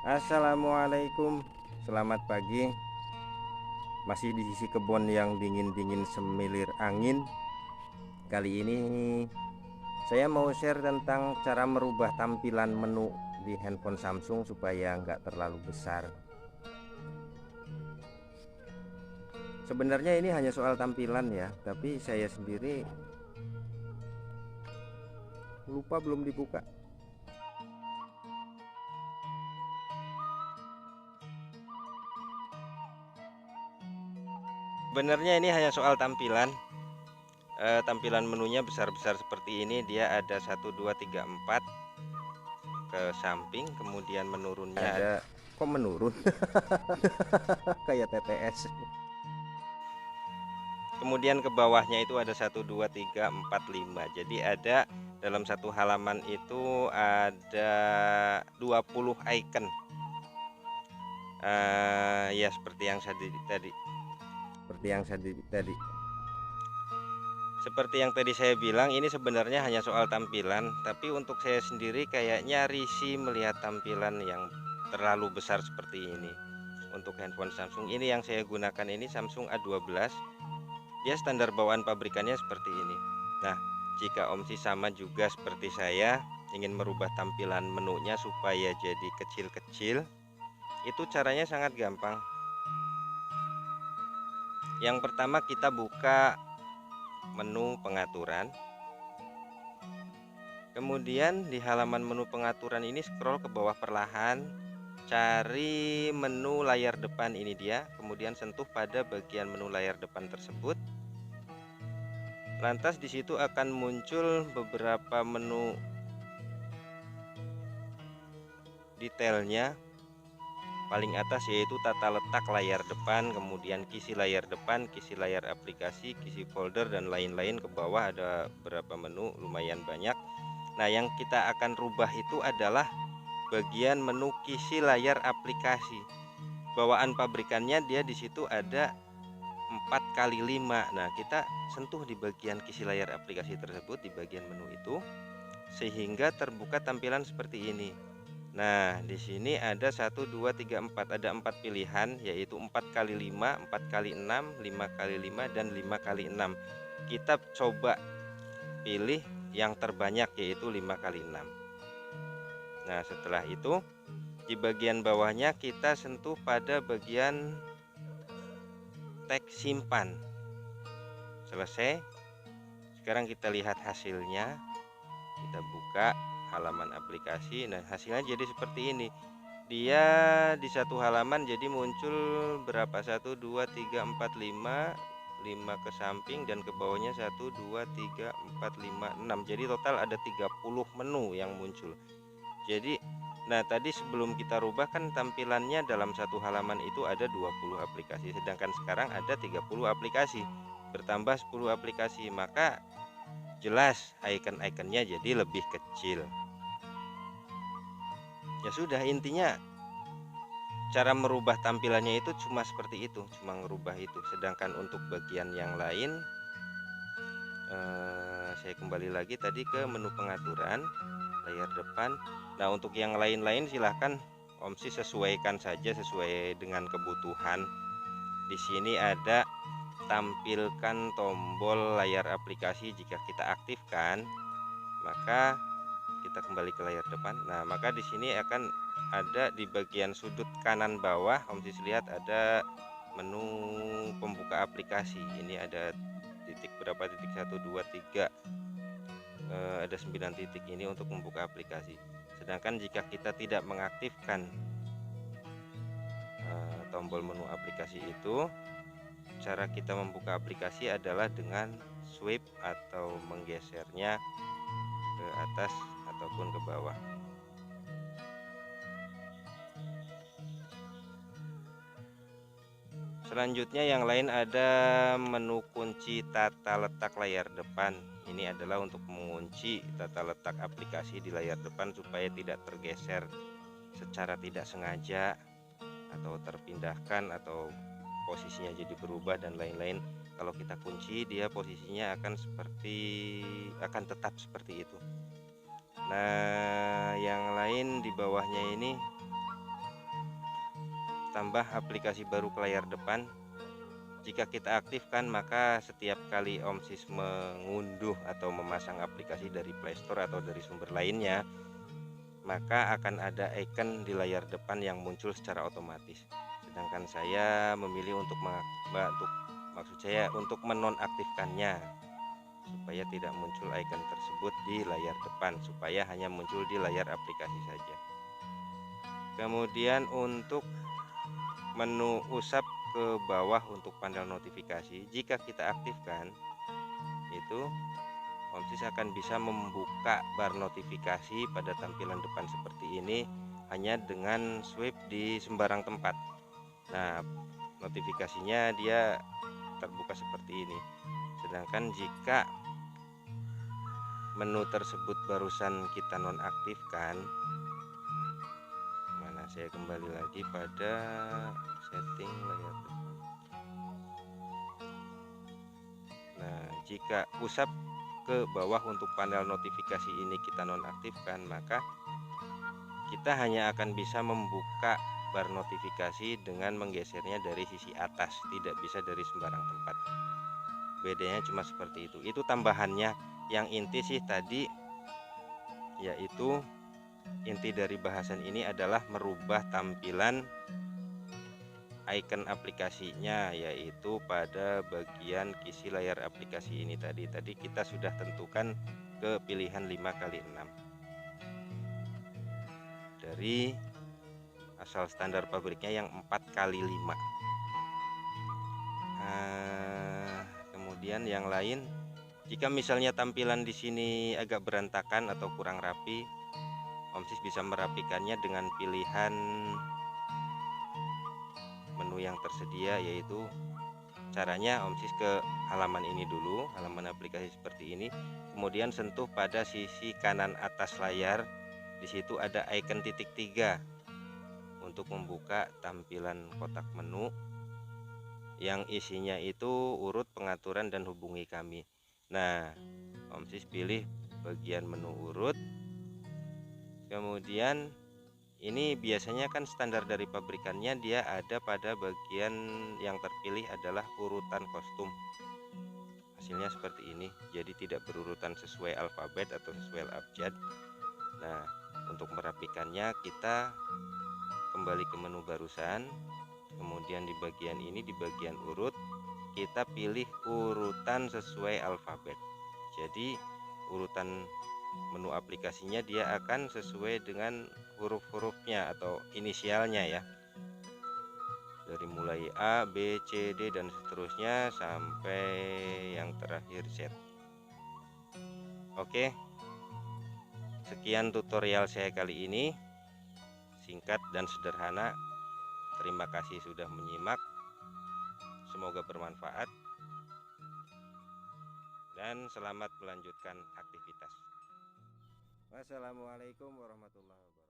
Assalamualaikum, selamat pagi. Masih di sisi kebun yang dingin-dingin semilir angin. Kali ini saya mau share tentang cara merubah tampilan menu di handphone Samsung supaya nggak terlalu besar. Sebenarnya ini hanya soal tampilan ya, tapi saya sendiri lupa belum dibuka. Sebenarnya ini hanya soal tampilan. Tampilan menunya besar-besar seperti ini. Dia ada 1 2 3 4 ke samping, kemudian menurunnya ada kok menurun kayak TTS. Kemudian ke bawahnya itu ada 1 2 3 4 5. Jadi ada dalam satu halaman itu ada 20 icon. Ya seperti yang tadi saya bilang, ini sebenarnya hanya soal tampilan, tapi untuk saya sendiri kayaknya risih melihat tampilan yang terlalu besar seperti ini. Untuk handphone Samsung ini yang saya gunakan ini Samsung A12. Dia standar bawaan pabrikannya seperti ini. Nah, jika Om Si sama juga seperti saya ingin merubah tampilan menunya supaya jadi kecil-kecil, itu caranya sangat gampang. Yang pertama kita buka menu pengaturan. Kemudian di halaman menu pengaturan ini scroll ke bawah perlahan, cari menu layar depan, ini dia. Kemudian sentuh pada bagian menu layar depan tersebut. Lantas di situ akan muncul beberapa menu detailnya. Paling atas yaitu tata letak layar depan, kemudian kisi layar depan, kisi layar aplikasi, kisi folder, dan lain-lain. Ke bawah ada beberapa menu, lumayan banyak. Nah, yang kita akan rubah itu adalah bagian menu kisi layar aplikasi. Bawaan pabrikannya dia di situ ada 4x5. Nah, kita sentuh di bagian kisi layar aplikasi tersebut di bagian menu itu sehingga terbuka tampilan seperti ini. Nah, di sini ada 1 2 3 4, ada 4 pilihan, yaitu 4x5, 4x6, 5x5, dan 5x6. Kita coba pilih yang terbanyak, yaitu 5x6. Nah, setelah itu di bagian bawahnya kita sentuh pada bagian teks simpan. Selesai. Sekarang kita lihat hasilnya. Kita buka halaman aplikasi. Nah, hasilnya jadi seperti ini. Dia di satu halaman jadi muncul berapa? 1 2 3 4 5 ke samping, dan ke bawahnya 1 2 3 4 5 6. Jadi total ada 30 menu yang muncul. Jadi tadi sebelum kita rubah kan tampilannya dalam satu halaman itu ada 20 aplikasi, sedangkan sekarang ada 30 aplikasi. Bertambah 10 aplikasi, maka jelas icon-iconnya jadi lebih kecil. Ya sudah, intinya cara merubah tampilannya itu cuma seperti itu, cuma ngerubah itu. Sedangkan untuk bagian yang lain, saya kembali lagi tadi ke menu pengaturan layar depan. Nah, untuk yang lain-lain silahkan Om Si sesuaikan saja sesuai dengan kebutuhan. Di sini ada tampilkan tombol layar aplikasi. Jika kita aktifkan, maka kita kembali ke layar depan. Nah, maka di sini akan ada di bagian sudut kanan bawah, Om Sis lihat ada menu pembuka aplikasi. Ini ada titik berapa, titik 1 2 3, ada 9 titik ini untuk membuka aplikasi. Sedangkan jika kita tidak mengaktifkan tombol menu aplikasi itu, cara kita membuka aplikasi adalah dengan swipe atau menggesernya ke atas ataupun ke bawah. Selanjutnya yang lain ada menu kunci tata letak layar depan. Ini adalah untuk mengunci tata letak aplikasi di layar depan supaya tidak tergeser secara tidak sengaja atau terpindahkan atau posisinya jadi berubah dan lain-lain. Kalau kita kunci, dia posisinya akan tetap seperti itu. Nah, yang lain di bawahnya ini tambah aplikasi baru ke layar depan. Jika kita aktifkan, maka setiap kali Om Sis mengunduh atau memasang aplikasi dari Play Store atau dari sumber lainnya, maka akan ada icon di layar depan yang muncul secara otomatis. Sedangkan saya memilih untuk untuk menonaktifkannya, supaya tidak muncul icon tersebut di layar depan, supaya hanya muncul di layar aplikasi saja. Kemudian untuk menu usap ke bawah untuk panel notifikasi, jika kita aktifkan itu Om Sis akan bisa membuka bar notifikasi pada tampilan depan seperti ini hanya dengan swipe di sembarang tempat. Nah, notifikasinya dia terbuka seperti ini. Sedangkan jika menu tersebut barusan kita nonaktifkan, mana saya kembali lagi pada setting layar depan. Nah, jika usap ke bawah untuk panel notifikasi ini kita nonaktifkan, maka kita hanya akan bisa membuka bar notifikasi dengan menggesernya dari sisi atas, tidak bisa dari sembarang tempat. Bedanya cuma seperti itu. Itu tambahannya. Yang inti sih tadi, yaitu inti dari bahasan ini adalah merubah tampilan icon aplikasinya, yaitu pada bagian kisi layar aplikasi ini tadi kita sudah tentukan ke pilihan 5x6 dari asal standar pabriknya yang 4x5. Kemudian yang lain, jika misalnya tampilan di sini agak berantakan atau kurang rapi, Om Sis bisa merapikannya dengan pilihan menu yang tersedia, yaitu caranya Om Sis ke halaman ini dulu, halaman aplikasi seperti ini, kemudian sentuh pada sisi kanan atas layar. Di situ ada icon titik 3 untuk membuka tampilan kotak menu yang isinya itu urut, pengaturan, dan hubungi kami. Nah, Om Sis pilih bagian menu urut. Kemudian ini biasanya kan standar dari pabrikannya, dia ada pada bagian yang terpilih adalah urutan kostum. Hasilnya seperti ini, jadi tidak berurutan sesuai alfabet atau sesuai abjad. Nah, untuk merapikannya kita kembali ke menu barusan, kemudian di bagian ini, di bagian urut, kita pilih urutan sesuai alfabet. Jadi urutan menu aplikasinya dia akan sesuai dengan huruf-hurufnya atau inisialnya ya, dari mulai A, B, C, D, dan seterusnya sampai yang terakhir Z. Oke, sekian tutorial saya kali ini, singkat dan sederhana. Terima kasih sudah menyimak, semoga bermanfaat, dan selamat melanjutkan aktivitas. Wassalamualaikum warahmatullahi wabarakatuh.